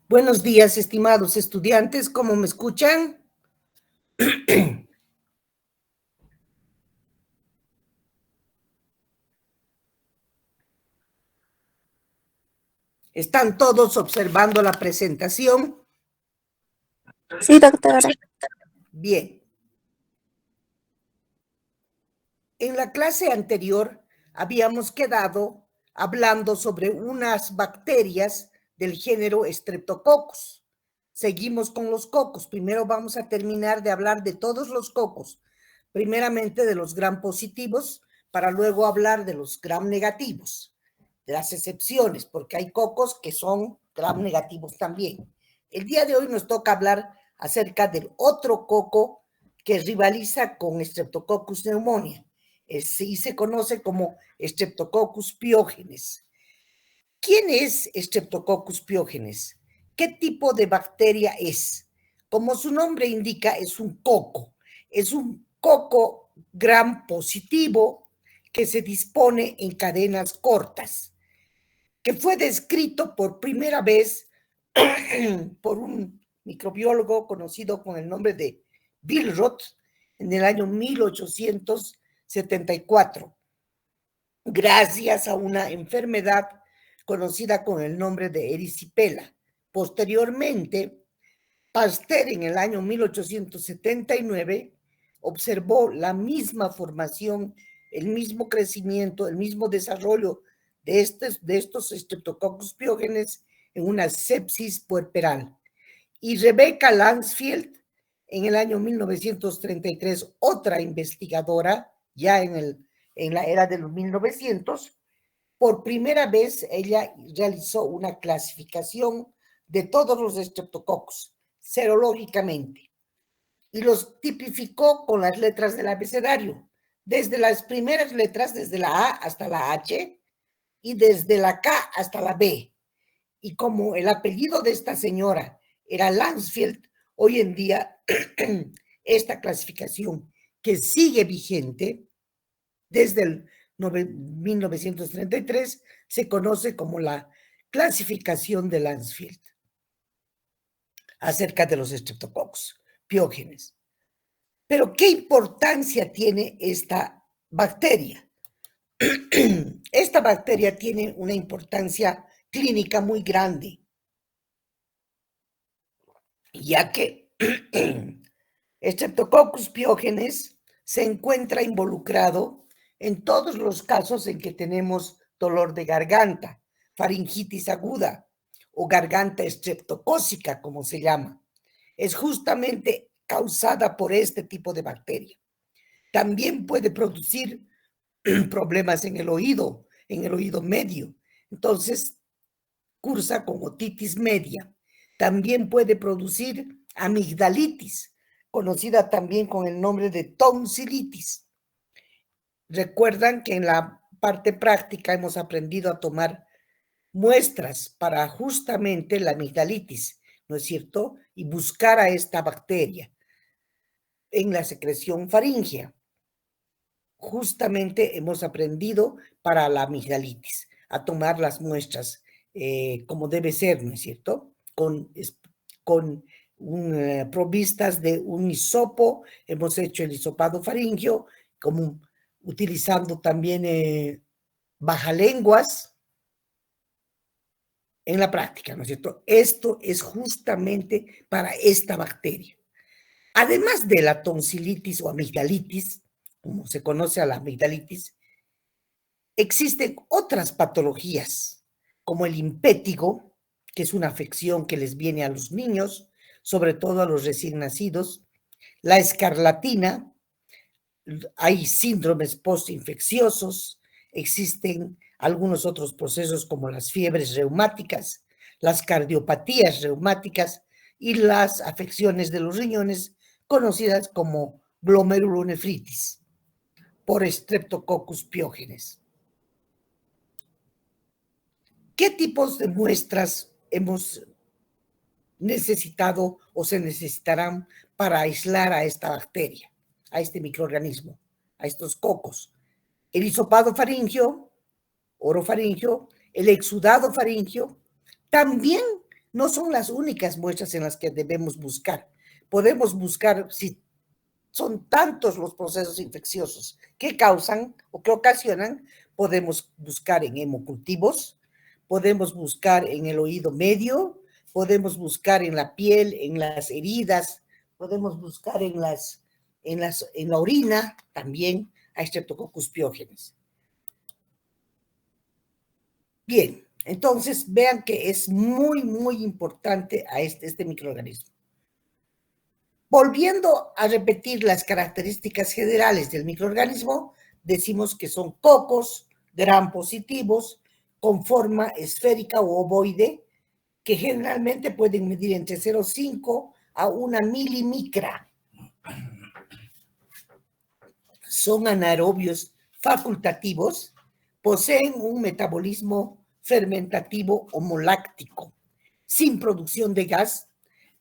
Buenos días, estimados estudiantes, ¿cómo me escuchan? ¿Están todos observando la presentación? Sí, doctora. Bien. En la clase anterior habíamos quedado hablando sobre unas bacterias del género Streptococcus. Seguimos con los cocos. Primero vamos a terminar de hablar de todos los cocos. Primeramente de los gram positivos, para luego hablar de los gram negativos, de las excepciones, porque hay cocos que son gram negativos también. El día de hoy nos toca hablar acerca del otro coco que rivaliza con Streptococcus pneumoniae. Sí se conoce como Streptococcus pyogenes. ¿Quién es Streptococcus pyogenes? ¿Qué tipo de bacteria es? Como su nombre indica, es un coco gram positivo que se dispone en cadenas cortas, que fue descrito por primera vez por un microbiólogo conocido con el nombre de Billroth en el año 1874, gracias a una enfermedad conocida con el nombre de erisipela. Posteriormente, Pasteur en el año 1879 observó la misma formación, el mismo crecimiento, el mismo desarrollo de estos Streptococcus pyogenes en una sepsis puerperal. Y Rebecca Lansfield, en el año 1933, otra investigadora, ya en la era de los 1900, por primera vez ella realizó una clasificación de todos los estreptococos, serológicamente, y los tipificó con las letras del abecedario, desde las primeras letras, desde la A hasta la H, y desde la K hasta la B. Y como el apellido de esta señora era Lansfield, hoy en día esta clasificación que sigue vigente desde el 1933 se conoce como la clasificación de Lansfield acerca de los estreptococos piógenes. Pero ¿qué importancia tiene esta bacteria? Esta bacteria tiene una importancia clínica muy grande, ya que Streptococcus pyogenes se encuentra involucrado en todos los casos en que tenemos dolor de garganta, faringitis aguda o garganta estreptocócica, como se llama. Es justamente causada por este tipo de bacteria. También puede producir problemas en el oído medio. Entonces, cursa con otitis media. También puede producir amigdalitis, conocida también con el nombre de tonsilitis. Recuerdan que en la parte práctica hemos aprendido a tomar muestras para justamente la amigdalitis, ¿no es cierto? Y buscar a esta bacteria en la secreción faríngea. Justamente hemos aprendido para la amigdalitis a tomar las muestras como debe ser, ¿no es cierto? Con provistas de un hisopo, hemos hecho el hisopado faríngeo, como utilizando también bajalenguas en la práctica, ¿no es cierto? Esto es justamente para esta bacteria. Además de la tonsilitis o amigdalitis, como se conoce a la amigdalitis, existen otras patologías, como el impétigo, que es una afección que les viene a los niños, sobre todo a los recién nacidos, la escarlatina, hay síndromes postinfecciosos, existen algunos otros procesos como las fiebres reumáticas, las cardiopatías reumáticas y las afecciones de los riñones conocidas como glomerulonefritis por Streptococcus pyogenes. ¿Qué tipos de muestras hemos necesitado o se necesitarán para aislar a esta bacteria, a este microorganismo, a estos cocos? El hisopado faríngeo, orofaríngeo, el exudado faríngeo, también no son las únicas muestras en las que debemos buscar. Podemos buscar si son tantos los procesos infecciosos que causan o que ocasionan, podemos buscar en hemocultivos, podemos buscar en el oído medio, podemos buscar en la piel, en las heridas, podemos buscar en la orina también a Streptococcus pyogenes. Bien, entonces vean que es muy, muy importante a este microorganismo. Volviendo a repetir las características generales del microorganismo, decimos que son cocos gram positivos con forma esférica o ovoide, que generalmente pueden medir entre 0,5 a 1 milimicra. Son anaerobios facultativos, poseen un metabolismo fermentativo homoláctico, sin producción de gas.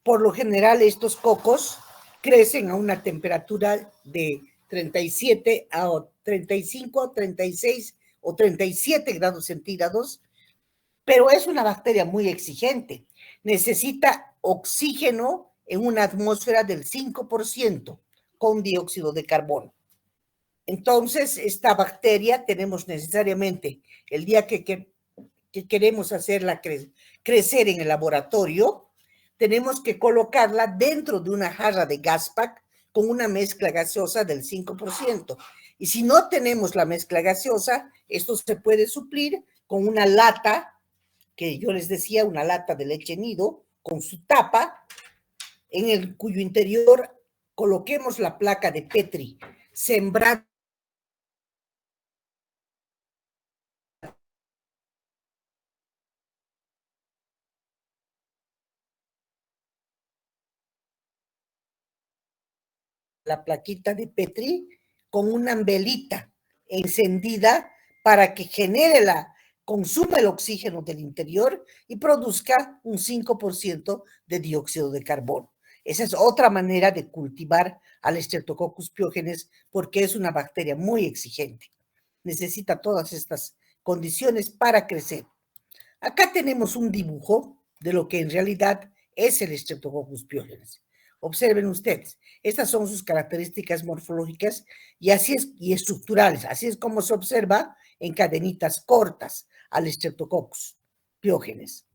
Por lo general, estos cocos crecen a una temperatura de 37 a 35, 36 o 37 grados centígrados, pero es una bacteria muy exigente. Necesita oxígeno en una atmósfera del 5% con dióxido de carbono. Entonces, esta bacteria tenemos necesariamente, el día que queremos hacerla crecer en el laboratorio, tenemos que colocarla dentro de una jarra de Gaspac con una mezcla gaseosa del 5%. Y si no tenemos la mezcla gaseosa, esto se puede suplir con una lata, que yo les decía, una lata de leche nido, con su tapa, cuyo interior coloquemos la placa de Petri, sembrando la plaquita de Petri con una velita encendida para que consuma el oxígeno del interior y produzca un 5% de dióxido de carbono. Esa es otra manera de cultivar al Streptococcus pyogenes porque es una bacteria muy exigente. Necesita todas estas condiciones para crecer. Acá tenemos un dibujo de lo que en realidad es el Streptococcus pyogenes. Observen ustedes, estas son sus características morfológicas y estructurales. Así es como se observa en cadenitas cortas al Streptococcus pyogenes.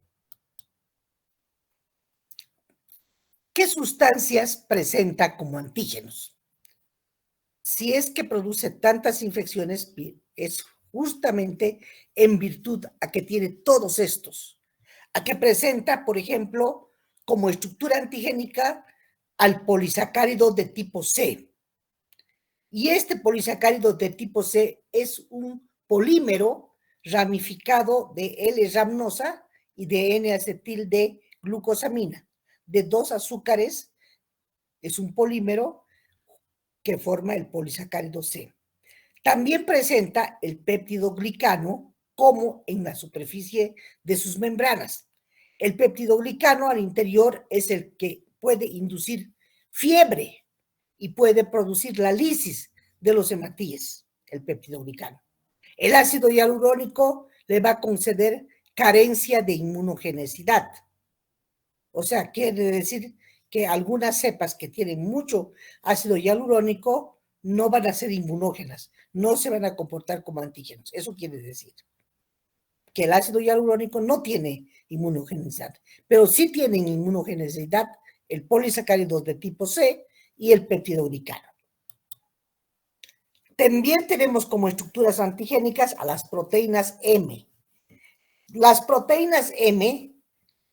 ¿Qué sustancias presenta como antígenos? Si es que produce tantas infecciones, es justamente en virtud a que tiene todos estos, a que presenta, por ejemplo, como estructura antigénica al polisacárido de tipo C. Y este polisacárido de tipo C es un polímero ramificado de L-ramnosa y de N-acetil de glucosamina, de 2 azúcares. Es un polímero que forma el polisacárido C. También presenta el péptido glicano como en la superficie de sus membranas. El péptido glicano al interior es el que puede inducir fiebre y puede producir la lisis de los hematíes, el péptido glicano. El ácido hialurónico le va a conceder carencia de inmunogenicidad. O sea, quiere decir que algunas cepas que tienen mucho ácido hialurónico no van a ser inmunógenas, no se van a comportar como antígenos. Eso quiere decir que el ácido hialurónico no tiene inmunogenicidad, pero sí tienen inmunogenicidad el polisacárido de tipo C y el peptidoglicano. También tenemos como estructuras antigénicas a las proteínas M. Las proteínas M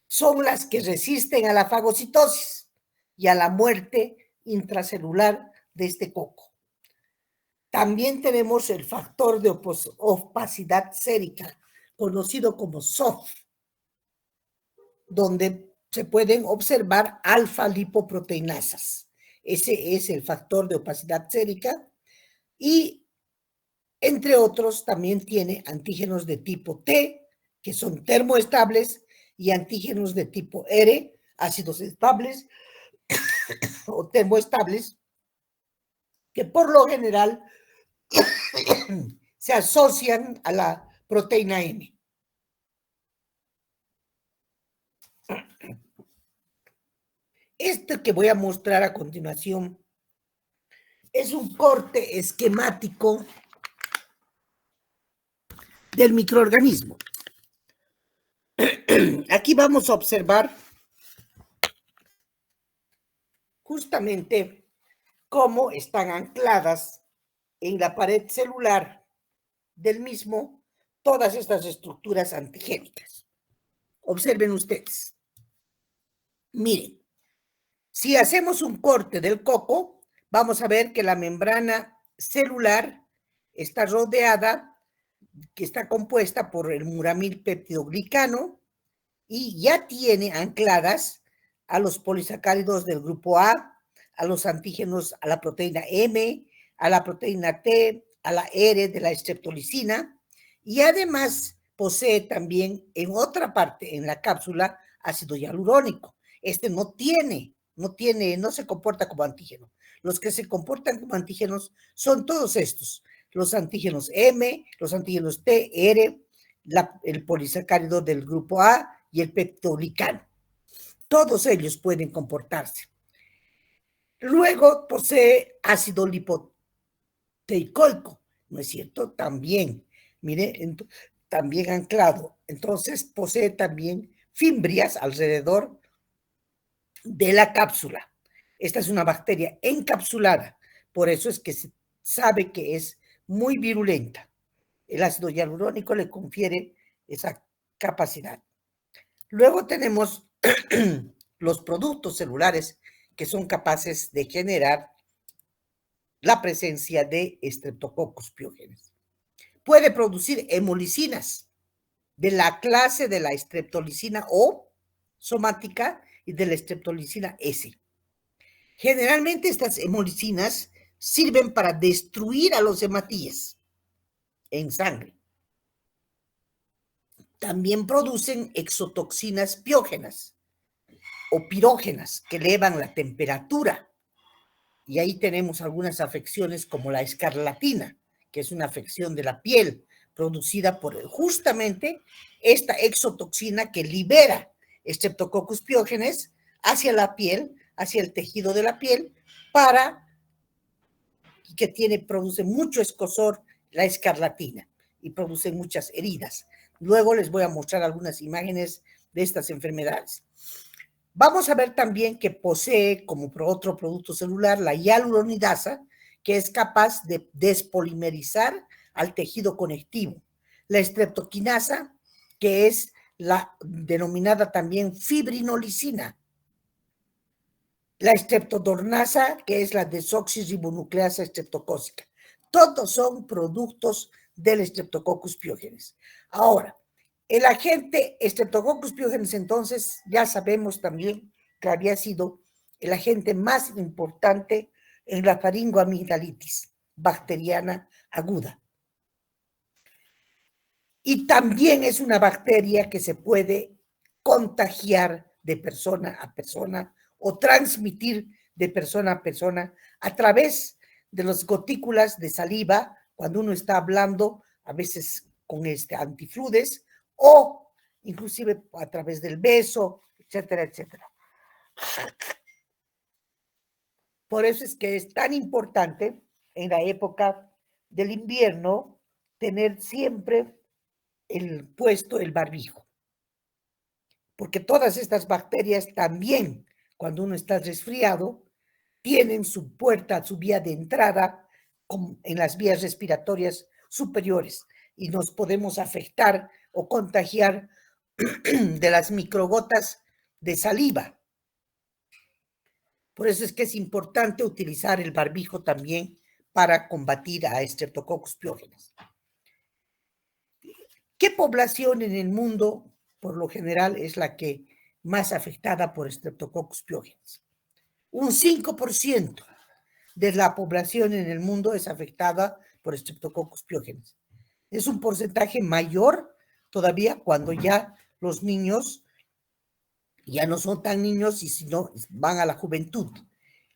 son las que resisten a la fagocitosis y a la muerte intracelular de este coco. También tenemos el factor de opacidad sérica, conocido como SOF, donde se pueden observar alfa-lipoproteinasas. Ese es el factor de opacidad sérica y, entre otros, también tiene antígenos de tipo T, que son termoestables, y antígenos de tipo R, ácidos estables o termoestables, que por lo general se asocian a la proteína M. Este que voy a mostrar a continuación es un corte esquemático del microorganismo. Aquí vamos a observar justamente cómo están ancladas en la pared celular del mismo todas estas estructuras antigénicas. Observen ustedes. Miren, si hacemos un corte del coco, vamos a ver que la membrana celular está rodeada, que está compuesta por el muramil peptidoglicano y ya tiene ancladas a los polisacáridos del grupo a los antígenos, a la proteína M, a la proteína T, a la R de la streptolicina, y además posee también en otra parte, en la cápsula, ácido hialurónico. Este no se comporta como antígeno. Los que se comportan como antígenos son todos estos, los antígenos M, los antígenos T, R, el polisacárido del grupo A y el peptidoglicano. Todos ellos pueden comportarse. Luego posee ácido lipoteicoico, ¿no es cierto? También, mire, también anclado. Entonces posee también fimbrias alrededor de la cápsula. Esta es una bacteria encapsulada, por eso es que se sabe que es muy virulenta. El ácido hialurónico le confiere esa capacidad. Luego tenemos los productos celulares que son capaces de generar la presencia de Streptococcus pyogenes. Puede producir hemolicinas de la clase de la streptolicina O somática y de la streptolicina S. Generalmente estas hemolicinas sirven para destruir a los hematíes en sangre. También producen exotoxinas piógenas o pirógenas que elevan la temperatura. Y ahí tenemos algunas afecciones como la escarlatina, que es una afección de la piel producida por justamente esta exotoxina que libera Streptococcus piógenes hacia la piel, hacia el tejido de la piel, produce mucho escozor, la escarlatina, y produce muchas heridas. Luego les voy a mostrar algunas imágenes de estas enfermedades. Vamos a ver también que posee como otro producto celular la hialuronidasa, que es capaz de despolimerizar al tejido conectivo. La streptokinasa, que es la denominada también fibrinolicina. La streptodornasa, que es la desoxirribonucleasa streptocócica. Todos son productos del Streptococcus pyogenes. Ahora, el agente Streptococcus pyogenes, entonces, ya sabemos también que había sido el agente más importante en la faringoamigdalitis bacteriana aguda. Y también es una bacteria que se puede contagiar de persona a persona o transmitir de persona a persona a través de las gotículas de saliva cuando uno está hablando, a veces con antifludes, o inclusive a través del beso, etcétera, etcétera. Por eso es que es tan importante en la época del invierno tener siempre el barbijo, porque todas estas bacterias también, cuando uno está resfriado, tienen su puerta, su vía de entrada en las vías respiratorias superiores y nos podemos afectar o contagiar de las microgotas de saliva. Por eso es que es importante utilizar el barbijo también para combatir a Streptococcus pyogenes. ¿Qué población en el mundo, por lo general, es la que más afectada por Streptococcus pyogenes? Un 5% de la población en el mundo es afectada por Streptococcus pyogenes. Es un porcentaje mayor todavía cuando ya los niños ya no son tan niños y sino van a la juventud.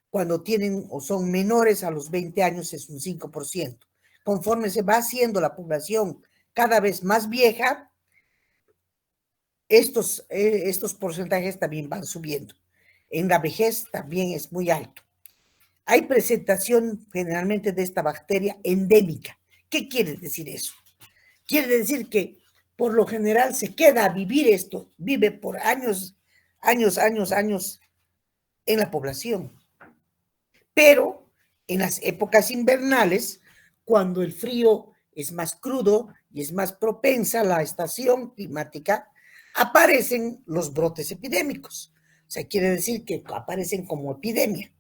Cuando tienen o son menores a los 20 años es un 5%. Conforme se va haciendo la población cada vez más vieja, estos porcentajes también van subiendo. En la vejez también es muy alto. Hay presentación generalmente de esta bacteria endémica. ¿Qué quiere decir eso? Quiere decir que por lo general se queda a vivir esto, vive por años en la población. Pero en las épocas invernales, cuando el frío es más crudo y es más propensa a la estación climática, aparecen los brotes epidémicos. O sea, quiere decir que aparecen como epidemia.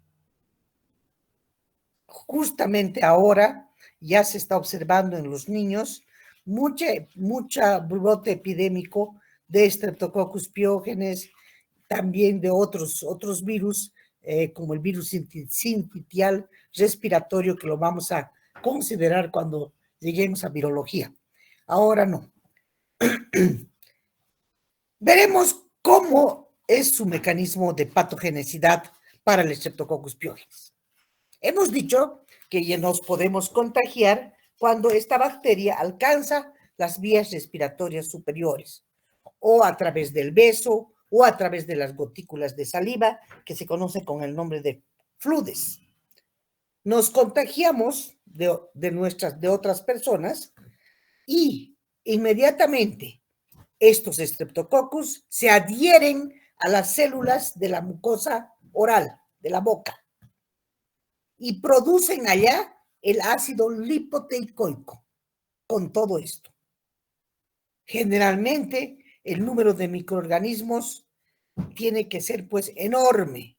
Justamente ahora ya se está observando en los niños mucha brote epidémico de Streptococcus pyogenes, también de otros virus, como el virus sincitial respiratorio, que lo vamos a considerar cuando lleguemos a virología. Ahora no. Veremos cómo es su mecanismo de patogenicidad para el Streptococcus pyogenes. Hemos dicho que ya nos podemos contagiar cuando esta bacteria alcanza las vías respiratorias superiores, o a través del beso, o a través de las gotículas de saliva, que se conoce con el nombre de fludes. Nos contagiamos de otras personas y inmediatamente estos streptococcus se adhieren a las células de la mucosa oral, de la boca, y producen allá el ácido lipoteicoico con todo esto. Generalmente el número de microorganismos tiene que ser pues enorme.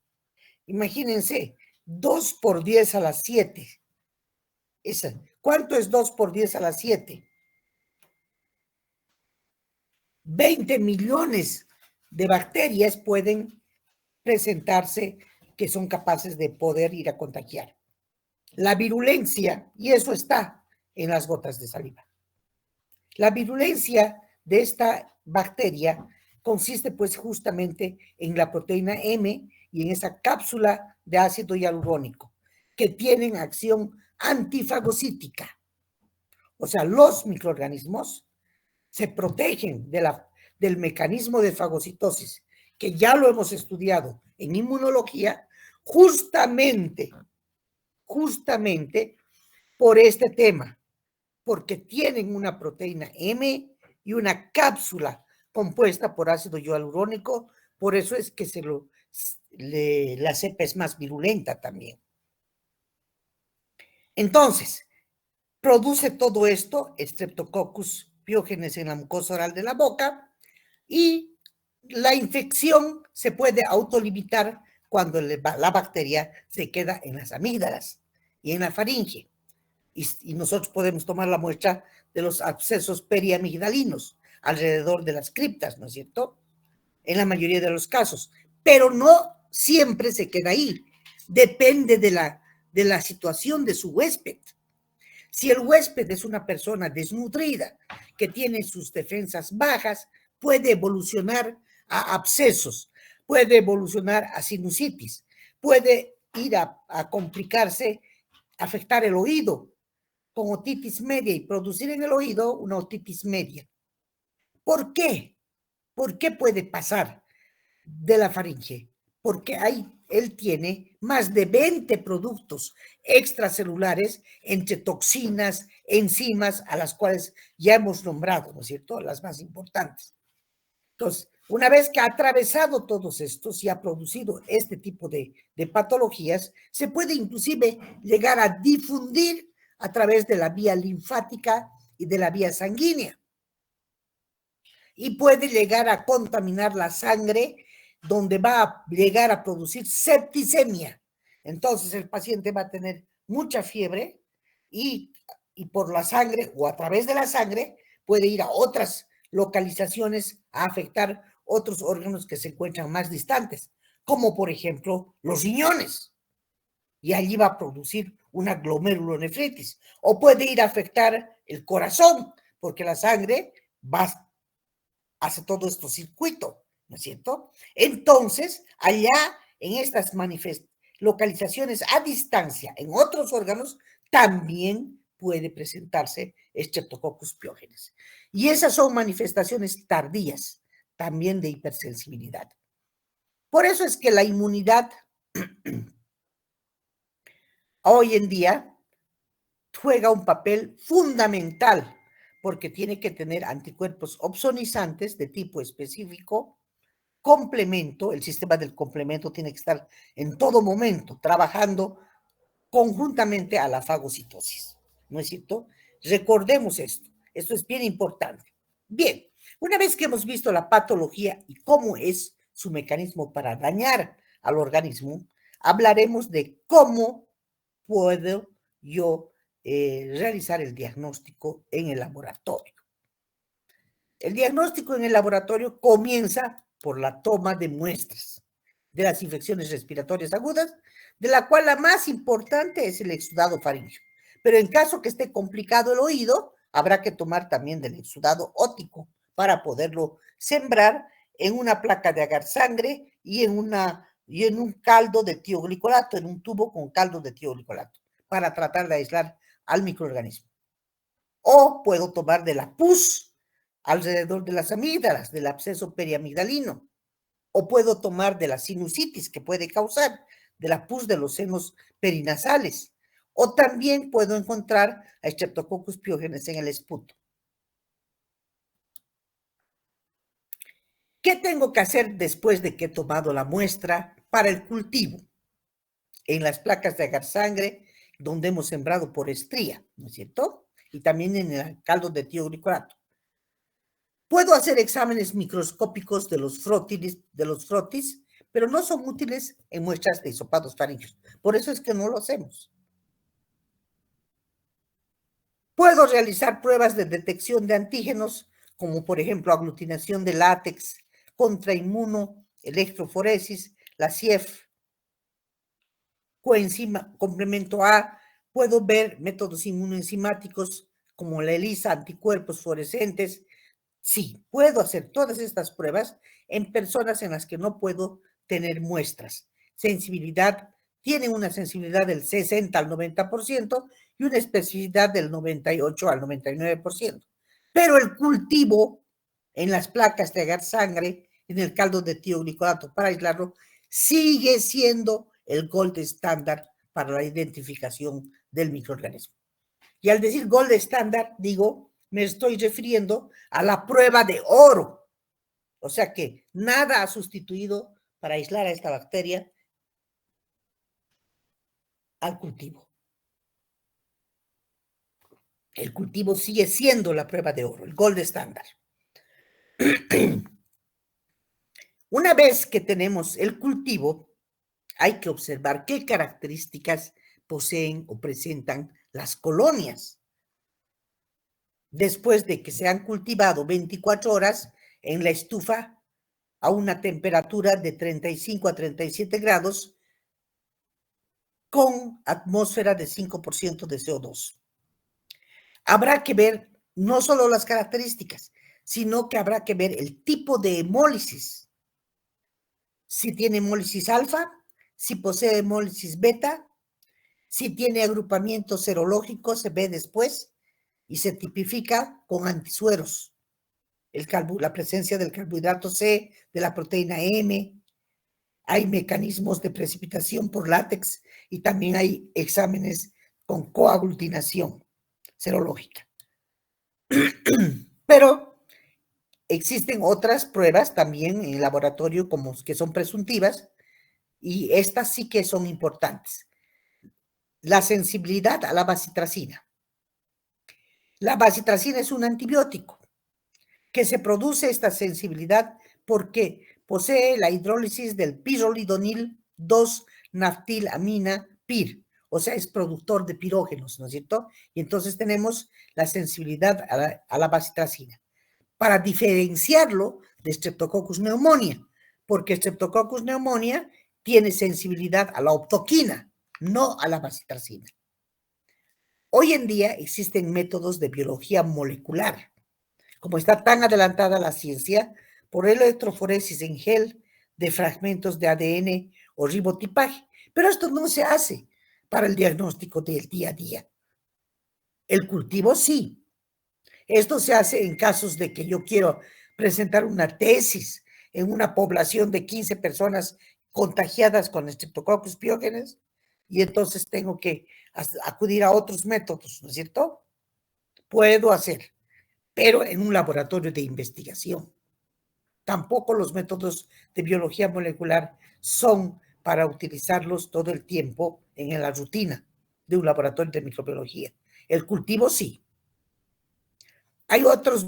Imagínense, 2 por 10 a la 7. ¿Cuánto es 2 por 10 a la 7? 20 millones de bacterias pueden presentarse que son capaces de poder ir a contagiar. La virulencia, y eso está en las gotas de saliva. La virulencia de esta bacteria consiste pues justamente en la proteína M y en esa cápsula de ácido hialurónico que tienen acción antifagocítica. O sea, los microorganismos se protegen del mecanismo de fagocitosis, que ya lo hemos estudiado en inmunología, justamente por este tema, porque tienen una proteína M y una cápsula compuesta por ácido hialurónico, por eso es que la cepa es más virulenta también. Entonces, produce todo esto, Streptococcus pyogenes en la mucosa oral de la boca, y la infección se puede autolimitar cuando la bacteria se queda en las amígdalas y en la faringe. Y nosotros podemos tomar la muestra de los abscesos periamigdalinos alrededor de las criptas, ¿no es cierto? En la mayoría de los casos. Pero no siempre se queda ahí. Depende de la situación de su huésped. Si el huésped es una persona desnutrida, que tiene sus defensas bajas, puede evolucionar a abscesos, puede evolucionar a sinusitis, puede ir a complicarse, afectar el oído con otitis media y producir en el oído una otitis media. ¿Por qué? ¿Por qué puede pasar de la faringe? Porque él tiene más de 20 productos extracelulares entre toxinas, enzimas, a las cuales ya hemos nombrado, ¿no es cierto? Las más importantes. Entonces, una vez que ha atravesado todos estos y ha producido este tipo de patologías, se puede inclusive llegar a difundir a través de la vía linfática y de la vía sanguínea. Y puede llegar a contaminar la sangre, donde va a llegar a producir septicemia. Entonces el paciente va a tener mucha fiebre y por la sangre o a través de la sangre puede ir a otras localizaciones a afectar otros órganos que se encuentran más distantes, como por ejemplo los riñones. Y allí va a producir una glomerulonefritis. O puede ir a afectar el corazón, porque la sangre hace todo este circuito, ¿no es cierto? Entonces, allá en estas localizaciones a distancia, en otros órganos, también puede presentarse Streptococcus pyogenes. Y esas son manifestaciones tardías, también de hipersensibilidad. Por eso es que la inmunidad hoy en día juega un papel fundamental porque tiene que tener anticuerpos opsonizantes de tipo específico, complemento, el sistema del complemento tiene que estar en todo momento trabajando conjuntamente a la fagocitosis, ¿no es cierto? Recordemos esto es bien importante. Bien, una vez que hemos visto la patología y cómo es su mecanismo para dañar al organismo, hablaremos de cómo puedo yo realizar el diagnóstico en el laboratorio. El diagnóstico en el laboratorio comienza por la toma de muestras de las infecciones respiratorias agudas, de la cual la más importante es el exudado faríngeo. Pero en caso que esté complicado el oído, habrá que tomar también del exudado óptico para poderlo sembrar en una placa de agar sangre y en un caldo de tioglicolato, en un tubo con caldo de tioglicolato, para tratar de aislar al microorganismo. O puedo tomar de la pus alrededor de las amígdalas, del absceso periamigdalino, o puedo tomar de la sinusitis que puede causar, de la pus de los senos perinasales, o también puedo encontrar a Streptococcus pyogenes en el esputo. ¿Qué tengo que hacer después de que he tomado la muestra para el cultivo? En las placas de agar sangre, donde hemos sembrado por estría, ¿no es cierto? Y también en el caldo de tioglicolato. Puedo hacer exámenes microscópicos de los frotis, pero no son útiles en muestras de hisopados faríngeos. Por eso es que no lo hacemos. Puedo realizar pruebas de detección de antígenos, como por ejemplo aglutinación de látex, contrainmuno, electroforesis, la CIEF, coenzima, complemento A. Puedo ver métodos inmunoenzimáticos como la ELISA, anticuerpos fluorescentes. Sí, puedo hacer todas estas pruebas en personas en las que no puedo tener muestras. Sensibilidad, tiene una sensibilidad del 60 al 90% y una especificidad del 98 al 99%. Pero el cultivo en las placas de agar sangre, en el caldo de tioglicolato para aislarlo, sigue siendo el gold estándar para la identificación del microorganismo. Y al decir gold estándar, digo, me estoy refiriendo a la prueba de oro. O sea que nada ha sustituido para aislar a esta bacteria al cultivo. El cultivo sigue siendo la prueba de oro, el gold estándar. Una vez que tenemos el cultivo, hay que observar qué características poseen o presentan las colonias. Después de que se han cultivado 24 horas en la estufa a una temperatura de 35 a 37 grados con atmósfera de 5% de CO2. Habrá que ver no solo las características, sino que habrá que ver el tipo de hemólisis. Si tiene hemólisis alfa, si posee hemólisis beta, si tiene agrupamiento serológico, se ve después y se tipifica con antisueros. La presencia del carbohidrato C, de la proteína M, hay mecanismos de precipitación por látex y también hay exámenes con coaglutinación serológica. Pero existen otras pruebas también en el laboratorio como que son presuntivas y estas sí que son importantes. La sensibilidad a la bacitracina. La bacitracina es un antibiótico que se produce esta sensibilidad porque posee la hidrólisis del pirrolidonil 2-naftilamina pir, o sea, es productor de pirógenos, ¿no es cierto? Y entonces tenemos la sensibilidad a la bacitracina. Para diferenciarlo de Streptococcus pneumoniae, porque Streptococcus pneumoniae tiene sensibilidad a la optoquina, no a la bacitracina. Hoy en día existen métodos de biología molecular. Como está tan adelantada la ciencia, por electroforesis en gel de fragmentos de ADN o ribotipaje. Pero esto no se hace para el diagnóstico del día a día. El cultivo sí. Esto se hace en casos de que yo quiero presentar una tesis en una población de 15 personas contagiadas con Streptococcus pyogenes, y entonces tengo que acudir a otros métodos, ¿no es cierto? Puedo hacer, pero en un laboratorio de investigación. Tampoco los métodos de biología molecular son para utilizarlos todo el tiempo en la rutina de un laboratorio de microbiología. El cultivo sí. Hay otros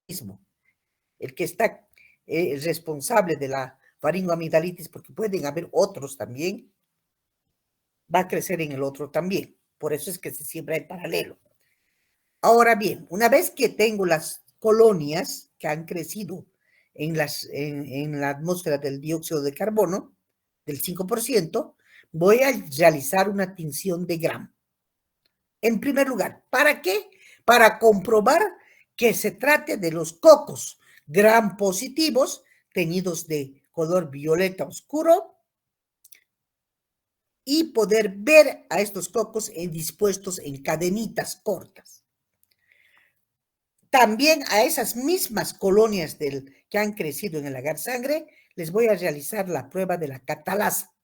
mismo, el que está responsable de la faringoamigdalitis, porque pueden haber otros también, va a crecer en el otro también. Por eso es que se siembra en paralelo. Ahora bien, una vez que tengo las colonias que han crecido en la atmósfera del dióxido de carbono, del 5%, voy a realizar una tinción de Gram. En primer lugar, ¿para qué? Para comprobar que se trate de los cocos Gram positivos, teñidos de color violeta oscuro, y poder ver a estos cocos dispuestos en cadenitas cortas. También a esas mismas colonias que han crecido en el agar sangre, les voy a realizar la prueba de la catalasa.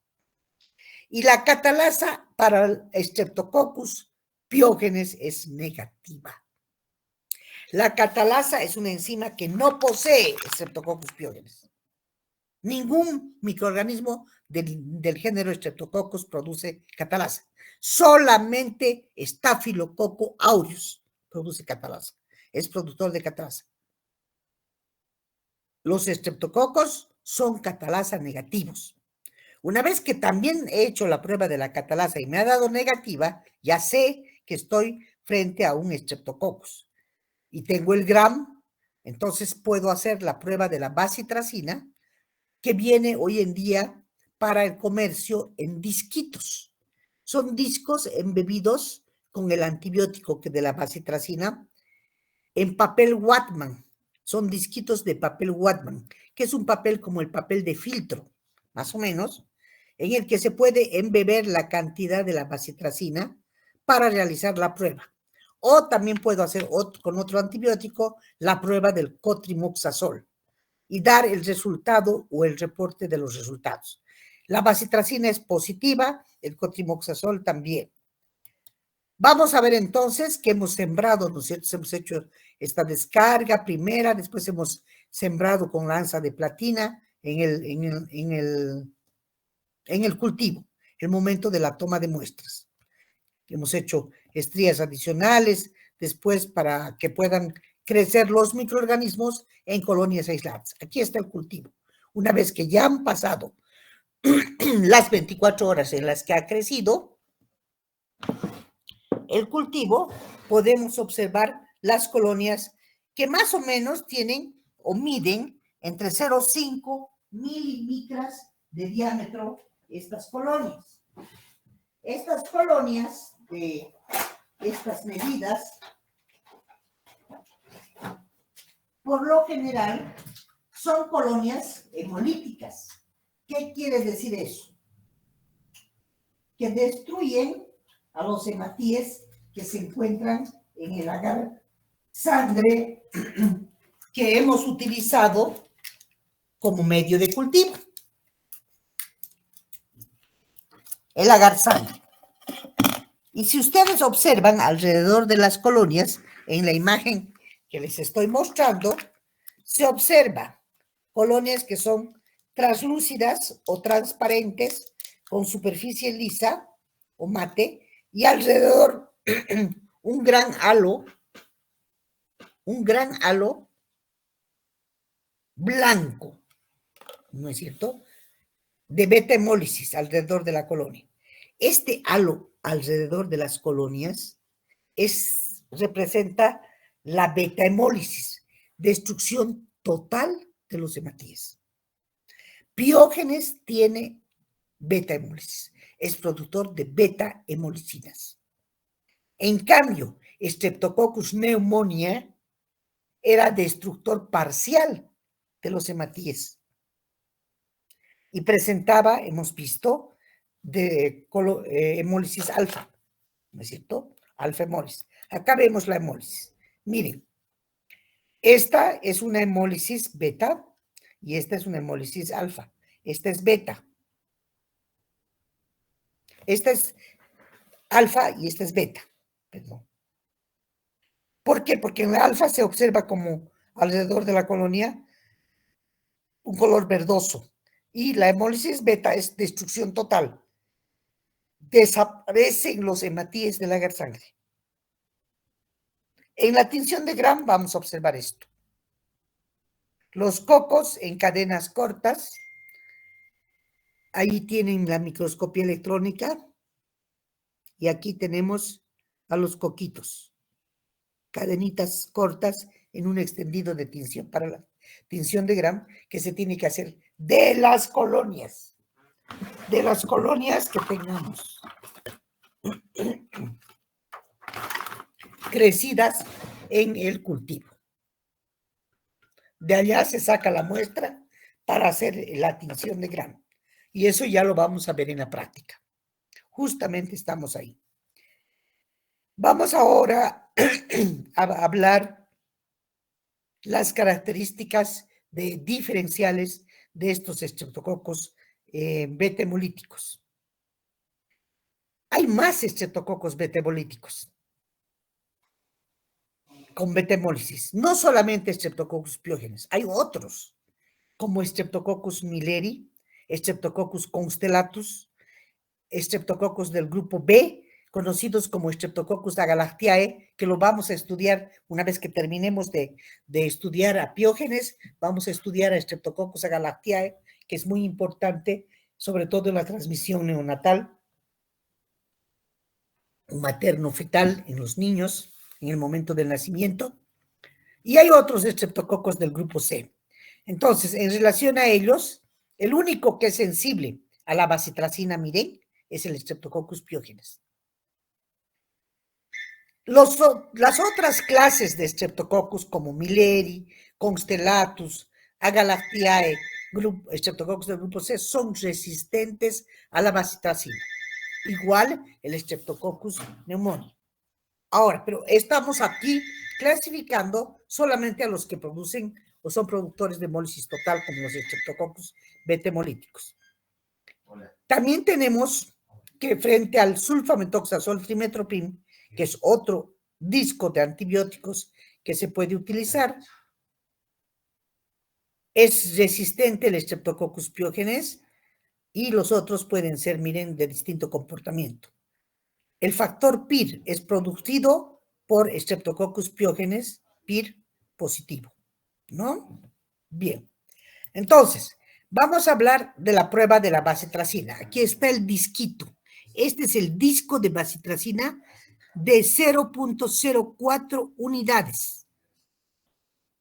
Y la catalasa para el Streptococcus pyogenes es negativa. La catalasa es una enzima que no posee Streptococcus pyogenes. Ningún microorganismo del género Streptococcus produce catalasa. Solamente Staphylococcus aureus produce catalasa. Es productor de catalasa. Los estreptococos son catalasa negativos. Una vez que también he hecho la prueba de la catalasa y me ha dado negativa, ya sé que estoy frente a un Streptococcus y tengo el Gram, entonces puedo hacer la prueba de la bacitracina, que viene hoy en día para el comercio en disquitos. Son discos embebidos con el antibiótico que de la bacitracina en papel Whatman. Son disquitos de papel Whatman, que es un papel como el papel de filtro, más o menos, en el que se puede embeber la cantidad de la bacitracina para realizar la prueba. O también puedo hacer con otro antibiótico la prueba del cotrimoxazol y dar el resultado o el reporte de los resultados. La bacitracina es positiva, el cotrimoxazol también. Vamos a ver entonces qué hemos sembrado, ¿no es cierto? Hemos hecho esta descarga primera, después hemos sembrado con lanza de platina en el cultivo, el momento de la toma de muestras. Hemos hecho estrías adicionales, después para que puedan crecer los microorganismos en colonias aisladas. Aquí está el cultivo. Una vez que ya han pasado las 24 horas en las que ha crecido el cultivo, podemos observar las colonias que más o menos tienen o miden entre 0,5 milimicras de diámetro estas colonias. Estas colonias de estas medidas, por lo general, son colonias hemolíticas. ¿Qué quiere decir eso? Que destruyen a los hematíes que se encuentran en el agar sangre que hemos utilizado como medio de cultivo. El agar sangre. Y si ustedes observan alrededor de las colonias, en la imagen que les estoy mostrando, se observa colonias que son translúcidas o transparentes, con superficie lisa o mate, y alrededor un gran halo blanco, ¿no es cierto?, de beta-hemólisis alrededor de la colonia. Este halo alrededor de las colonias representa la beta-hemólisis. destrucción total de los hematíes. Piógenes tiene beta-hemólisis, es productor de beta-hemolicinas. En cambio, Streptococcus pneumoniae era destructor parcial de los hematíes y presentaba, hemos visto, hemólisis alfa, ¿no es cierto? Alfa hemólisis. Acá vemos la hemólisis. Miren, esta es una hemólisis beta y esta es una hemólisis alfa. Esta es beta. Esta es alfa y esta es beta. Perdón. ¿Por qué? Porque en la alfa se observa como alrededor de la colonia un color verdoso y la hemólisis beta es destrucción total. Desaparecen los hematíes del agar sangre. En la tinción de Gram vamos a observar esto. Los cocos en cadenas cortas, ahí tienen la microscopía electrónica y aquí tenemos a los coquitos, cadenitas cortas en un extendido de tinción para la tinción de Gram que se tiene que hacer de las colonias que tengamos crecidas en el cultivo. De allá se saca la muestra para hacer la tinción de Gram. Y eso ya lo vamos a ver en la práctica. Justamente estamos ahí. Vamos ahora a hablar las características diferenciales de estos estreptococos beta-hemolíticos. Hay más estreptococos beta-hemolíticos con beta-hemólisis, no solamente Streptococcus pyogenes, hay otros, como Streptococcus milleri, Streptococcus constellatus, Streptococcus del grupo B, conocidos como Streptococcus agalactiae, que lo vamos a estudiar una vez que terminemos de estudiar a Piógenes, vamos a estudiar a Streptococcus agalactiae, que es muy importante, sobre todo en la transmisión neonatal, materno-fetal en los niños, en el momento del nacimiento, y hay otros estreptococos del grupo C. Entonces, en relación a ellos, el único que es sensible a la bacitracina miren es el Streptococcus pyogenes. Las otras clases de Streptococcus como milleri, constellatus, agalactiae, Streptococcus del grupo C son resistentes a la bacitracina. Igual el Streptococcus pneumoniae. Ahora, pero estamos aquí clasificando solamente a los que producen o son productores de hemólisis total, como los Streptococcus beta-hemolíticos. También tenemos que frente al sulfamethoxazol trimethoprim, que es otro disco de antibióticos que se puede utilizar, es resistente el Streptococcus pyogenes y los otros pueden ser, miren, de distinto comportamiento. El factor PIR es producido por Streptococcus pyogenes, PIR positivo, ¿no? Bien. Entonces, vamos a hablar de la prueba de la bacitracina. Aquí está el disquito. Este es el disco de bacitracina de 0.04 unidades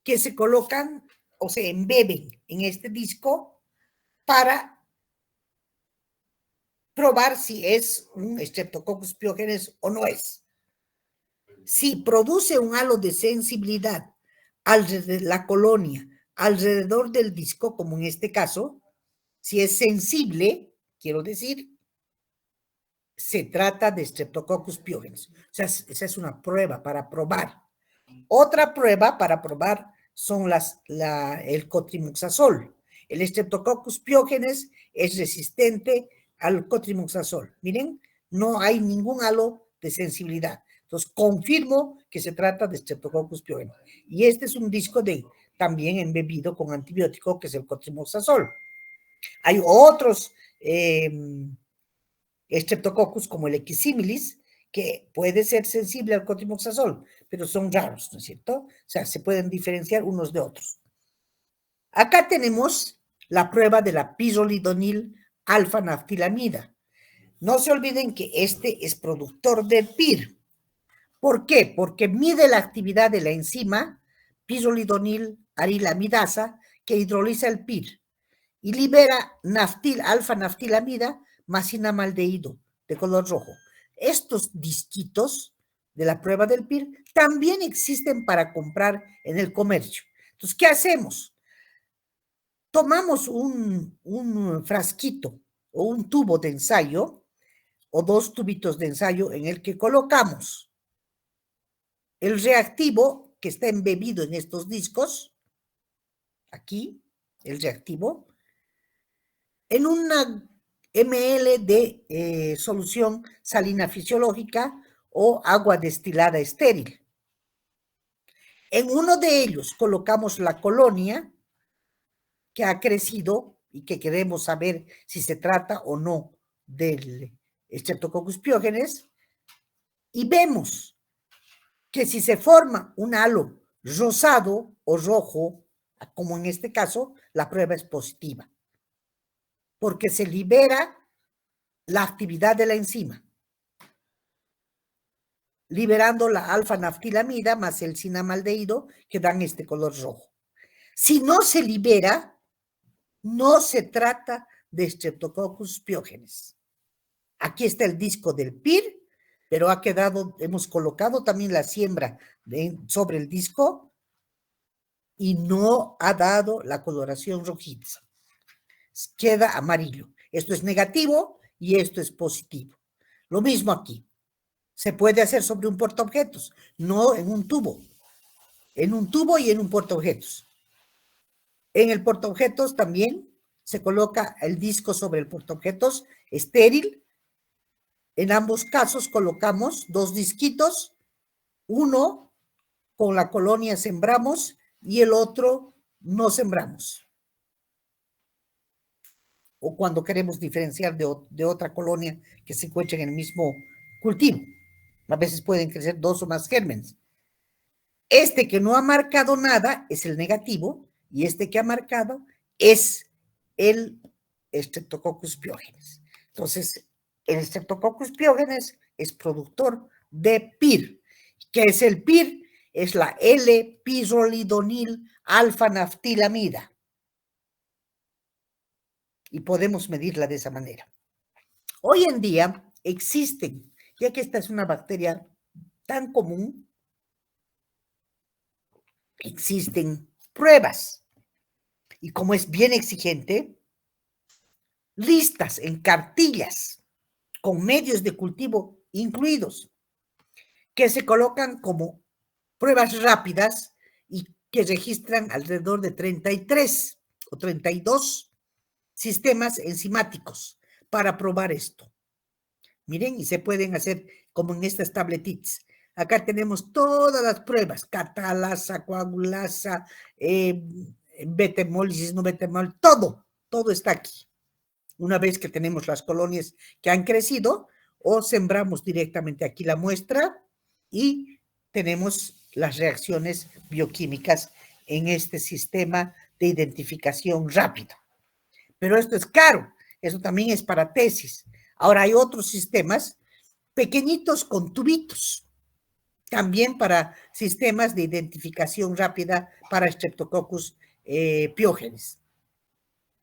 que se colocan o se embeben en este disco para probar si es un Streptococcus pyogenes o no es. Si produce un halo de sensibilidad alrededor de la colonia, alrededor del disco, como en este caso, si es sensible, quiero decir, se trata de Streptococcus pyogenes. O sea, esa es una prueba para probar. Otra prueba para probar son el cotrimoxazol. El Streptococcus pyogenes es resistente al cotrimoxazol. Miren, no hay ningún halo de sensibilidad. Entonces, confirmo que se trata de Streptococcus pyogenes. Y este es un disco también embebido con antibiótico, que es el cotrimoxazol. Hay otros Streptococcus, como el Equisimilis, que puede ser sensible al cotrimoxazol, pero son raros, ¿no es cierto? O sea, se pueden diferenciar unos de otros. Acá tenemos la prueba de la pirrolidonil alfa-naftilamida. No se olviden que este es productor de PIR. ¿Por qué? Porque mide la actividad de la enzima pirrolidonil arilamidasa que hidroliza el PIR y libera alfa-naftilamida más cinamaldehído de color rojo. Estos disquitos de la prueba del PIR también existen para comprar en el comercio. Entonces, ¿qué hacemos? Tomamos un frasquito o un tubo de ensayo o 2 tubitos de ensayo en el que colocamos el reactivo que está embebido en estos discos, aquí, el reactivo, en una ml de solución salina fisiológica o agua destilada estéril. En uno de ellos colocamos la colonia que ha crecido y que queremos saber si se trata o no del Streptococcus pyogenes, y vemos que si se forma un halo rosado o rojo, como en este caso, la prueba es positiva, porque se libera la actividad de la enzima, liberando la alfa-naftilamida más el cinamaldehído que dan este color rojo. Si no se libera, no se trata de Streptococcus pyogenes. Aquí está el disco del PIR, pero ha quedado, hemos colocado también la siembra sobre el disco y no ha dado la coloración rojiza. Queda amarillo. Esto es negativo y esto es positivo. Lo mismo aquí. Se puede hacer sobre un portaobjetos, no en un tubo. En un tubo y en un portaobjetos. En el portaobjetos también se coloca el disco sobre el portaobjetos estéril. En ambos casos colocamos 2 disquitos, uno con la colonia sembramos y el otro no sembramos. O cuando queremos diferenciar de otra colonia que se encuentre en el mismo cultivo. A veces pueden crecer 2 o más gérmenes. Este que no ha marcado nada es el negativo y este que ha marcado es el Streptococcus pyogenes. Entonces, el Streptococcus pyogenes es productor de PIR. ¿Qué es el PIR? Es la L-pirrolidonil alfa-naftilamida. Y podemos medirla de esa manera. Hoy en día existen, ya que esta es una bacteria tan común, existen pruebas. Y como es bien exigente, listas en cartillas con medios de cultivo incluidos, que se colocan como pruebas rápidas y que registran alrededor de 33 o 32 sistemas enzimáticos para probar esto. Miren, y se pueden hacer como en estas tabletitas. Acá tenemos todas las pruebas, catalasa, coagulasa, beta-hemólisis, no beta-hemólisis, todo está aquí. Una vez que tenemos las colonias que han crecido, o sembramos directamente aquí la muestra y tenemos las reacciones bioquímicas en este sistema de identificación rápido. Pero esto es caro, eso también es para tesis. Ahora hay otros sistemas pequeñitos con tubitos, también para sistemas de identificación rápida para Streptococcus pyogenes,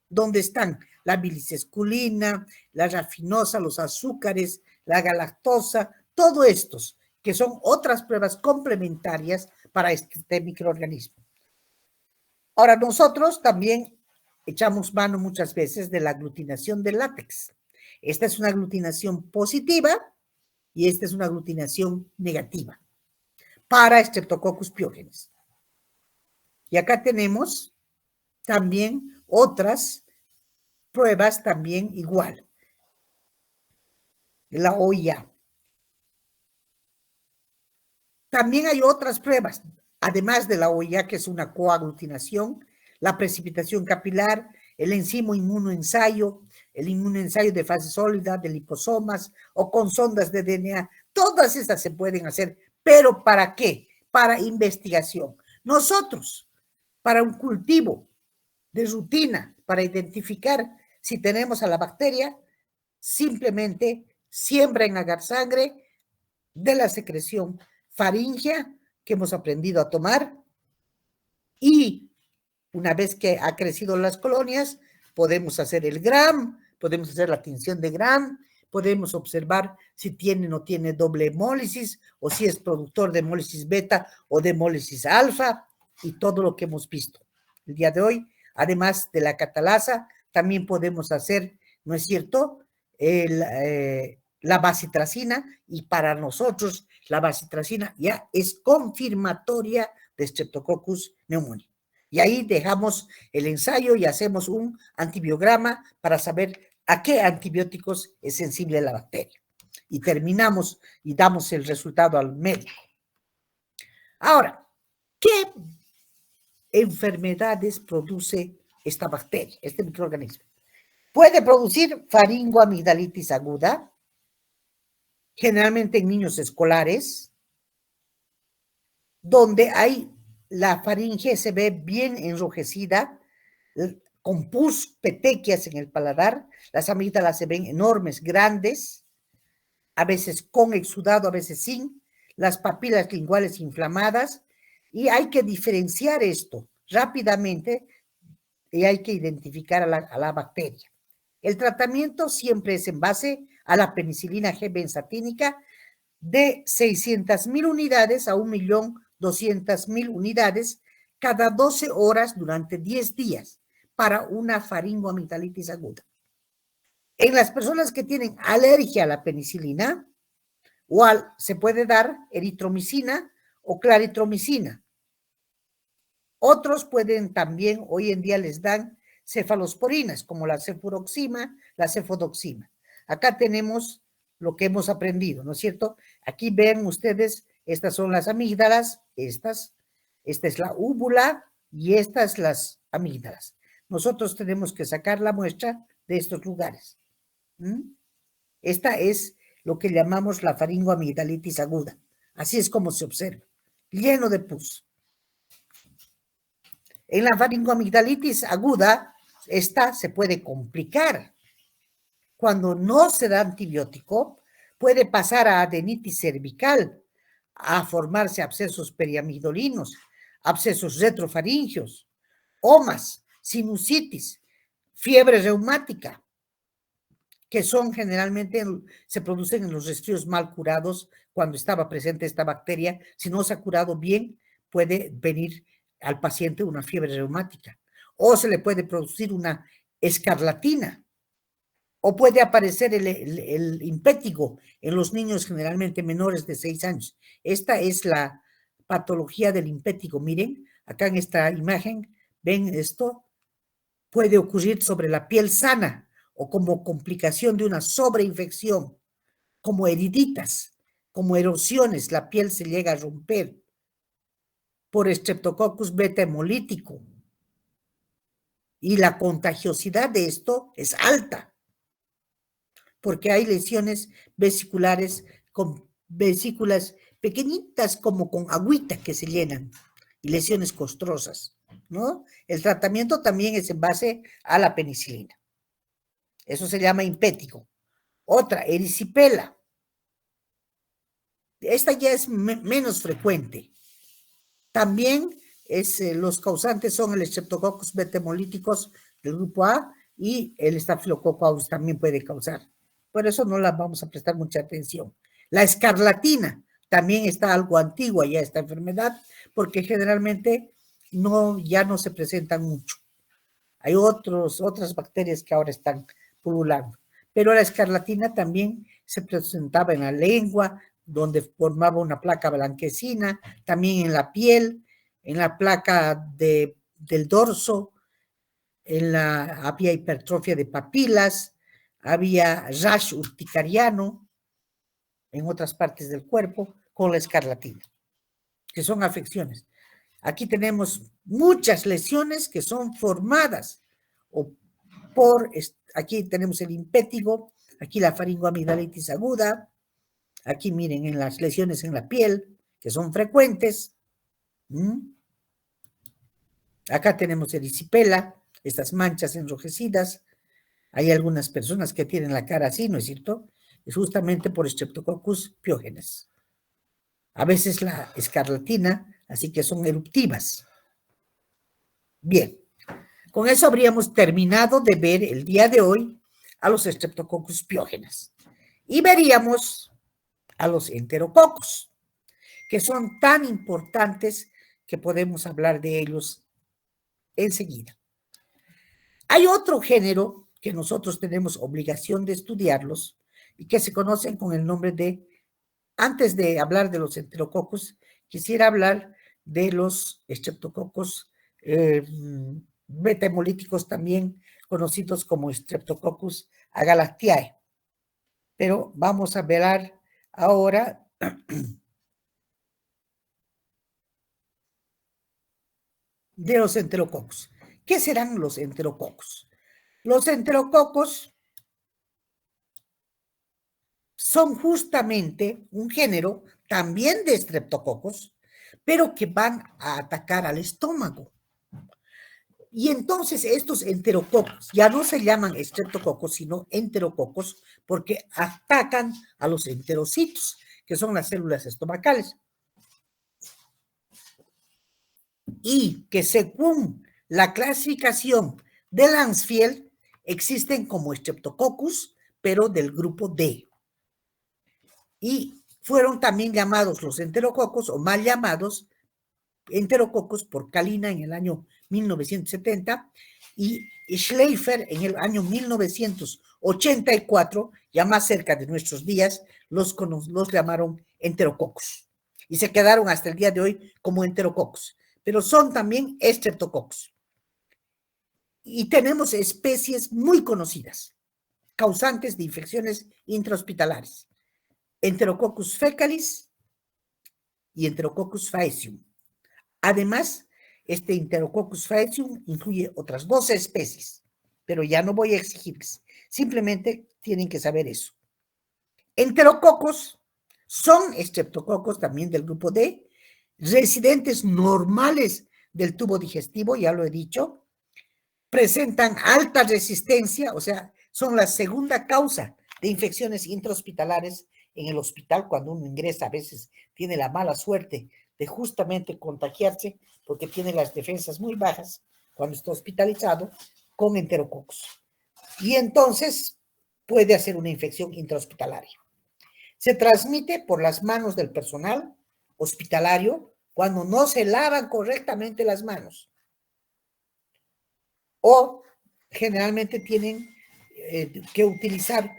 donde están la bilisesculina, la rafinosa, los azúcares, la galactosa, todos estos, que son otras pruebas complementarias para este microorganismo. Ahora, nosotros también echamos mano muchas veces de la aglutinación del látex. Esta es una aglutinación positiva y esta es una aglutinación negativa para Streptococcus pyogenes. Y acá tenemos también otras pruebas también igual. La OIA. También hay otras pruebas, además de la OIA, que es una coaglutinación, la precipitación capilar, el enzimo inmunoensayo, el inmunoensayo de fase sólida, de liposomas o con sondas de DNA. Todas estas se pueden hacer, pero ¿para qué? Para investigación. Nosotros, para un cultivo de rutina, para identificar si tenemos a la bacteria, simplemente siembra en agar sangre de la secreción faríngea que hemos aprendido a tomar Y una vez que ha crecido las colonias, podemos hacer el Gram, podemos hacer la tinción de Gram, podemos observar si tiene o no tiene doble hemólisis, o si es productor de hemólisis beta o de hemólisis alfa, y todo lo que hemos visto el día de hoy. Además de la catalasa, también podemos hacer, ¿no es cierto?, la bacitracina, y para nosotros la bacitracina ya es confirmatoria de Streptococcus pneumoniae. Y ahí dejamos el ensayo y hacemos un antibiograma para saber a qué antibióticos es sensible la bacteria. Y terminamos y damos el resultado al médico. Ahora, ¿qué enfermedades produce esta bacteria, este microorganismo? Puede producir faringoamigdalitis aguda, generalmente en niños escolares, donde hay la faringe se ve bien enrojecida, con pus, petequias en el paladar, las amígdalas se ven enormes, grandes, a veces con exudado, a veces sin, las papilas linguales inflamadas, y hay que diferenciar esto rápidamente y hay que identificar a la bacteria. El tratamiento siempre es en base a la penicilina G benzatínica de 600,000 unidades a 1.200.000 unidades cada 12 horas durante 10 días para una faringoamigdalitis aguda. En las personas que tienen alergia a la penicilina, se puede dar eritromicina o claritromicina. Otros pueden también, hoy en día les dan cefalosporinas, como la cefuroxima, la cefodoxima. Acá tenemos lo que hemos aprendido, ¿no es cierto? Aquí ven ustedes, estas son las amígdalas, esta es la úvula y estas las amígdalas. Nosotros tenemos que sacar la muestra de estos lugares. Esta es lo que llamamos la faringoamigdalitis aguda. Así es como se observa, lleno de pus. En la faringoamigdalitis aguda, esta se puede complicar. Cuando no se da antibiótico, puede pasar a adenitis cervical, a formarse abscesos periamigdolinos, abscesos retrofaringios, omas, sinusitis, fiebre reumática, que son generalmente, se producen en los resfríos mal curados cuando estaba presente esta bacteria. Si no se ha curado bien, puede venir al paciente una fiebre reumática, o se le puede producir una escarlatina, o puede aparecer el impétigo en los niños generalmente menores de 6 años. Esta es la patología del impétigo. Miren, acá en esta imagen, ven esto, puede ocurrir sobre la piel sana o como complicación de una sobreinfección, como heriditas, como erosiones, la piel se llega a romper por Streptococcus beta hemolítico. Y la contagiosidad de esto es alta, porque hay lesiones vesiculares con vesículas pequeñitas como con agüita que se llenan y lesiones costrosas, ¿no? El tratamiento también es en base a la penicilina. Eso se llama impétigo. Otra, erisipela. Esta ya es menos frecuente. También los causantes son el Streptococcus beta hemolíticos del grupo A y el Staphylococcus aureus también puede causar. Por eso no la vamos a prestar mucha atención. La escarlatina también está algo antigua ya esta enfermedad, porque generalmente ya no se presentan mucho. Hay otras bacterias que ahora están pululando. Pero la escarlatina también se presentaba en la lengua, donde formaba una placa blanquecina, también en la piel, en la placa del dorso, había hipertrofia de papilas, había rash urticariano en otras partes del cuerpo con la escarlatina, que son afecciones. Aquí tenemos muchas lesiones que son formadas aquí tenemos el impétigo, aquí la faringoamigdalitis aguda, aquí miren en las lesiones en la piel, que son frecuentes. Acá tenemos erisipela, estas manchas enrojecidas. Hay algunas personas que tienen la cara así, ¿no es cierto? Es justamente por Streptococcus pyogenes. A veces la escarlatina, así que son eruptivas. Bien, con eso habríamos terminado de ver el día de hoy a los Streptococcus piógenes. Y veríamos a los enterococos, que son tan importantes que podemos hablar de ellos enseguida. Hay otro género que nosotros tenemos obligación de estudiarlos y que se conocen con el nombre de, antes de hablar de los enterococos, quisiera hablar de los Streptococcus beta-hemolíticos, también conocidos como Streptococcus agalactiae. Pero vamos a ver ahora de los enterococos. ¿Qué serán los enterococos? Los enterococos son justamente un género también de estreptococos, pero que van a atacar al estómago. Y entonces estos enterococos ya no se llaman estreptococos, sino enterococos, porque atacan a los enterocitos, que son las células estomacales. Y que según la clasificación de Landsfield, existen como Streptococcus, pero del grupo D. Y fueron también llamados los enterococos, o mal llamados enterococos, por Kalina en el año 1970 y Schleifer en el año 1984, ya más cerca de nuestros días, los llamaron enterococos. Y se quedaron hasta el día de hoy como enterococos, pero son también estreptococos. Y tenemos especies muy conocidas, causantes de infecciones intrahospitalares. Enterococcus fecalis y Enterococcus faecium. Además, este Enterococcus faecium incluye otras 12 especies, pero ya no voy a exigirles, simplemente tienen que saber eso. Enterococos son estreptococos también del grupo D, residentes normales del tubo digestivo, ya lo he dicho, presentan alta resistencia, o sea, son la segunda causa de infecciones intrahospitalares en el hospital. Cuando uno ingresa, a veces tiene la mala suerte de justamente contagiarse porque tiene las defensas muy bajas cuando está hospitalizado con enterococos. Y entonces puede hacer una infección intrahospitalaria. Se transmite por las manos del personal hospitalario cuando no se lavan correctamente las manos. O generalmente tienen que utilizar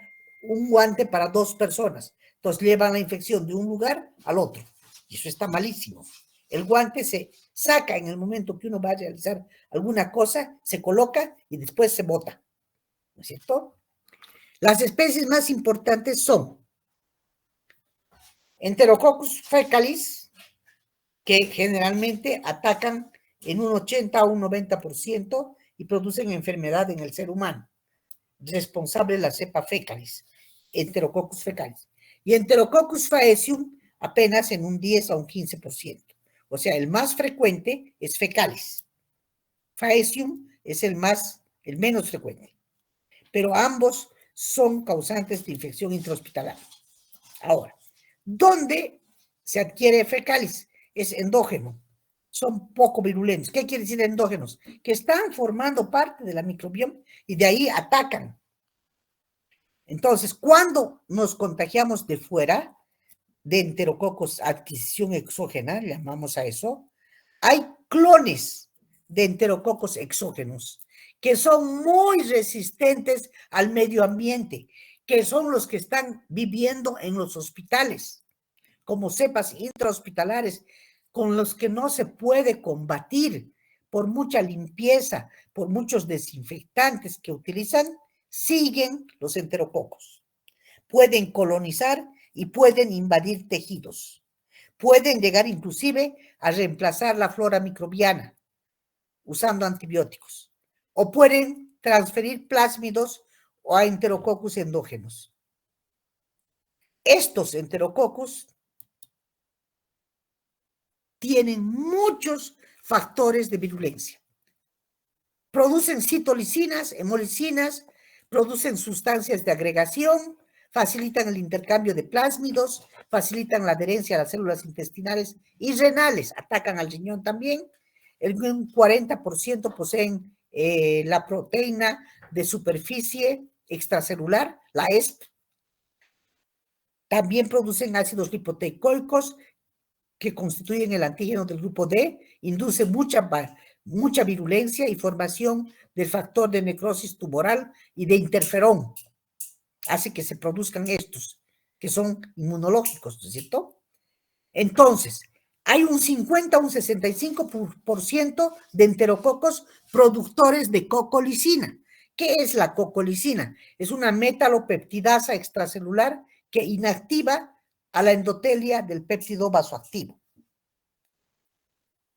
un guante para 2 personas. Entonces llevan la infección de un lugar al otro. Y eso está malísimo. El guante se saca en el momento que uno va a realizar alguna cosa, se coloca y después se bota. ¿No es cierto? Las especies más importantes son Enterococcus fecalis, que generalmente atacan en un 80 a un 90% y producen enfermedad en el ser humano. Responsable la cepa fecalis, Enterococcus fecalis. Y Enterococcus faecium apenas en un 10 a un 15%. O sea, el más frecuente es fecalis. Faecium es el menos frecuente. Pero ambos son causantes de infección intrahospitalaria. Ahora, ¿dónde se adquiere fecalis? Es endógeno. Son poco virulentos. ¿Qué quiere decir endógenos? Que están formando parte de la microbioma y de ahí atacan. Entonces, cuando nos contagiamos de fuera, de enterococos adquisición exógena, llamamos a eso, hay clones de enterococos exógenos que son muy resistentes al medio ambiente, que son los que están viviendo en los hospitales, como cepas intrahospitalares, con los que no se puede combatir por mucha limpieza, por muchos desinfectantes que utilizan, siguen los enterococos. Pueden colonizar y pueden invadir tejidos. Pueden llegar inclusive a reemplazar la flora microbiana usando antibióticos. O pueden transferir plásmidos o a enterococcus endógenos. Estos enterococos tienen muchos factores de virulencia. Producen citolicinas, hemolicinas, producen sustancias de agregación, facilitan el intercambio de plásmidos, facilitan la adherencia a las células intestinales y renales, atacan al riñón también, un 40% poseen la proteína de superficie extracelular, la ESP. También producen ácidos lipoteicoicos que constituyen el antígeno del grupo D, induce mucha virulencia y formación del factor de necrosis tumoral y de interferón. Hace que se produzcan estos, que son inmunológicos, ¿no es cierto? Entonces, hay un 50 a un 65% de enterococos productores de cocolicina. ¿Qué es la cocolicina? Es una metalopeptidasa extracelular que inactiva a la endotelia del péptido vasoactivo.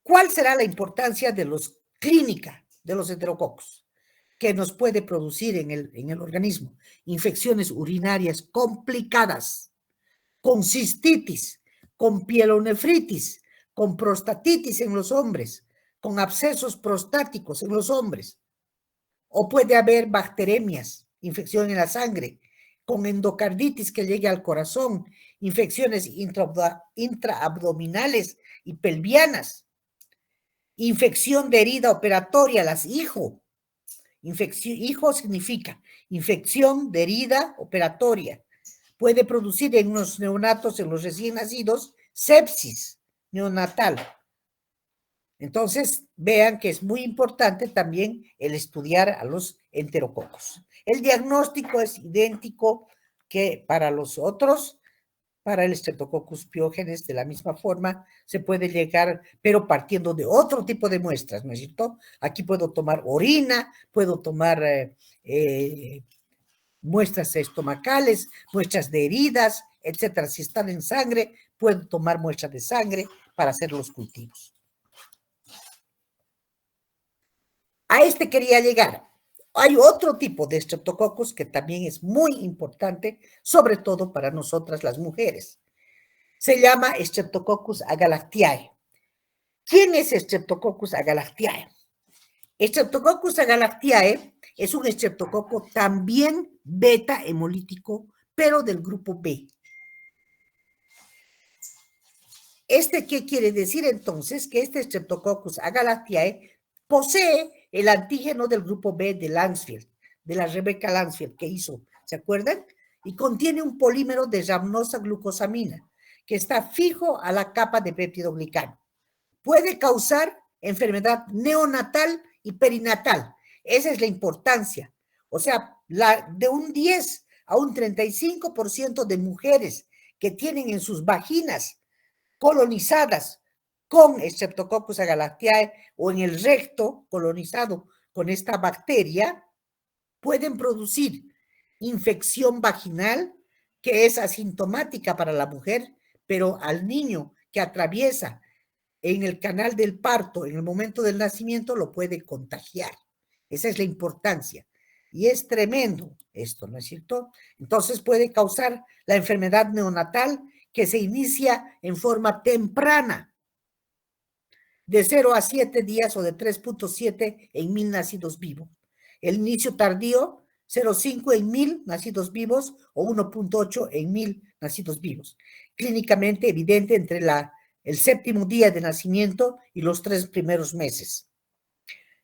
¿Cuál será la importancia de los clínica de los enterococos que nos puede producir en el organismo? Infecciones urinarias complicadas, con cistitis, con pielonefritis, con prostatitis en los hombres, con abscesos prostáticos en los hombres, o puede haber bacteremias, infección en la sangre, con endocarditis que llegue al corazón, infecciones intraabdominales y pelvianas, infección de herida operatoria, las HIJO. HIJO significa infección de herida operatoria. Puede producir en los neonatos, en los recién nacidos, sepsis neonatal. Entonces, vean que es muy importante también el estudiar a los enterococos. El diagnóstico es idéntico que para los otros, para el Streptococcus pyogenes, de la misma forma, se puede llegar, pero partiendo de otro tipo de muestras, ¿no es cierto? Aquí puedo tomar orina, puedo tomar muestras estomacales, muestras de heridas, etcétera. Si están en sangre, puedo tomar muestras de sangre para hacer los cultivos. A este quería llegar. Hay otro tipo de Streptococcus que también es muy importante, sobre todo para nosotras las mujeres. Se llama Streptococcus agalactiae. ¿Quién es Streptococcus agalactiae? Streptococcus agalactiae es un estreptococo también beta hemolítico, pero del grupo B. ¿Qué quiere decir entonces? Que este Streptococcus agalactiae posee el antígeno del grupo B de Landsfield, de la Rebecca Landsfield que hizo, ¿se acuerdan? Y contiene un polímero de rhamnosa glucosamina que está fijo a la capa de peptidoglicano. Puede causar enfermedad neonatal y perinatal. Esa es la importancia. O sea, de un 10 a un 35% de mujeres que tienen en sus vaginas colonizadas con Streptococcus agalactiae o en el recto colonizado con esta bacteria, pueden producir infección vaginal que es asintomática para la mujer, pero al niño que atraviesa en el canal del parto, en el momento del nacimiento, lo puede contagiar. Esa es la importancia. Y es tremendo esto, ¿no es cierto? Entonces puede causar la enfermedad neonatal que se inicia en forma temprana, de 0 a 7 días o de 3.7 en 1000 nacidos vivos. El inicio tardío, 0.5 en 1000 nacidos vivos o 1.8 en 1000 nacidos vivos. Clínicamente evidente entre el séptimo día de nacimiento y los 3 primeros meses.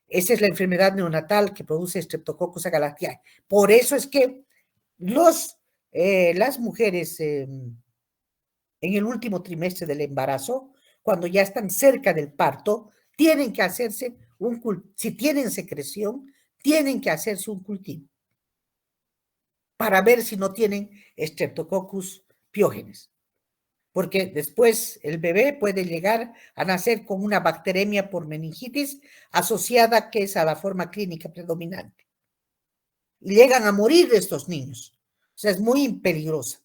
Esa es la enfermedad neonatal que produce Streptococcus agalactiae. Por eso es que las mujeres en el último trimestre del embarazo, cuando ya están cerca del parto, tienen que hacerse si tienen secreción, tienen que hacerse un cultivo para ver si no tienen Streptococcus pyogenes. Porque después el bebé puede llegar a nacer con una bacteremia por meningitis asociada que es a la forma clínica predominante. Y llegan a morir de estos niños. O sea, es muy peligrosa.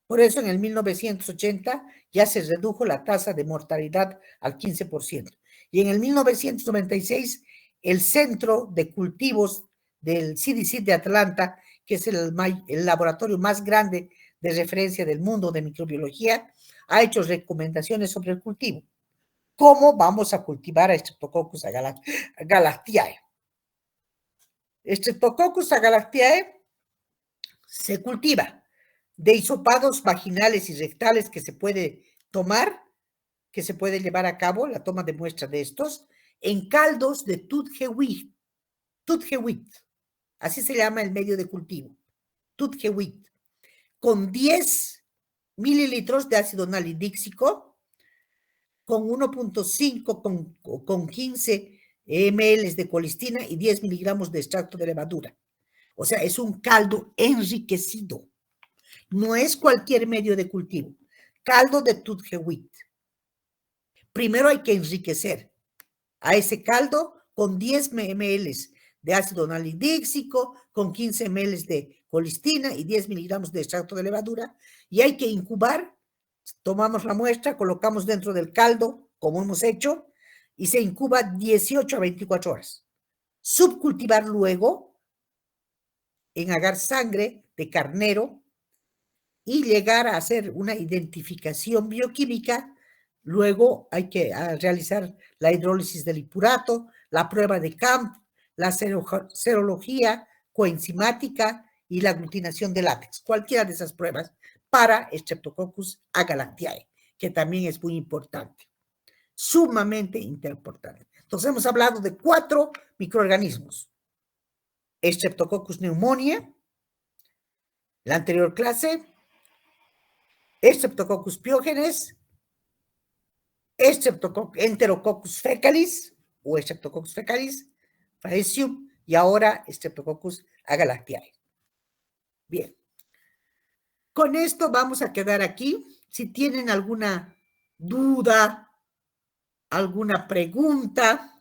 Por eso en el 1980 ya se redujo la tasa de mortalidad al 15%. Y en el 1996 el Centro de Cultivos del CDC de Atlanta, que es el laboratorio más grande de referencia del mundo de microbiología, ha hecho recomendaciones sobre el cultivo. ¿Cómo vamos a cultivar a Streptococcus agalactiae? Streptococcus agalactiae se cultiva de hisopados vaginales y rectales que se puede tomar que se puede llevar a cabo, la toma de muestra de estos, en caldos de Tutgewit, así se llama el medio de cultivo, Tutgewit, con 10 mililitros de ácido nalidíxico, con 1.5, con 15 ml de colistina y 10 miligramos de extracto de levadura. O sea, es un caldo enriquecido. No es cualquier medio de cultivo. Caldo de Tutgewit. Primero hay que enriquecer a ese caldo con 10 ml de ácido nalidíxico, con 15 ml de colistina y 10 miligramos de extracto de levadura, y hay que incubar. Tomamos la muestra, colocamos dentro del caldo, como hemos hecho, y se incuba 18 a 24 horas. Subcultivar luego en agar sangre de carnero y llegar a hacer una identificación bioquímica. Luego hay que realizar la hidrólisis del hipurato, la prueba de Camp, la serología coenzimática y la aglutinación de látex. Cualquiera de esas pruebas para Streptococcus agalactiae, que también es muy importante, sumamente importante. Entonces hemos hablado de 4 microorganismos. Streptococcus pneumoniae, la anterior clase, Streptococcus pyogenes, Enterococcus fecalis o Streptococcus fecalis, Faecium, y ahora Streptococcus agalactiae. Bien. Con esto vamos a quedar aquí. Si tienen alguna duda, alguna pregunta,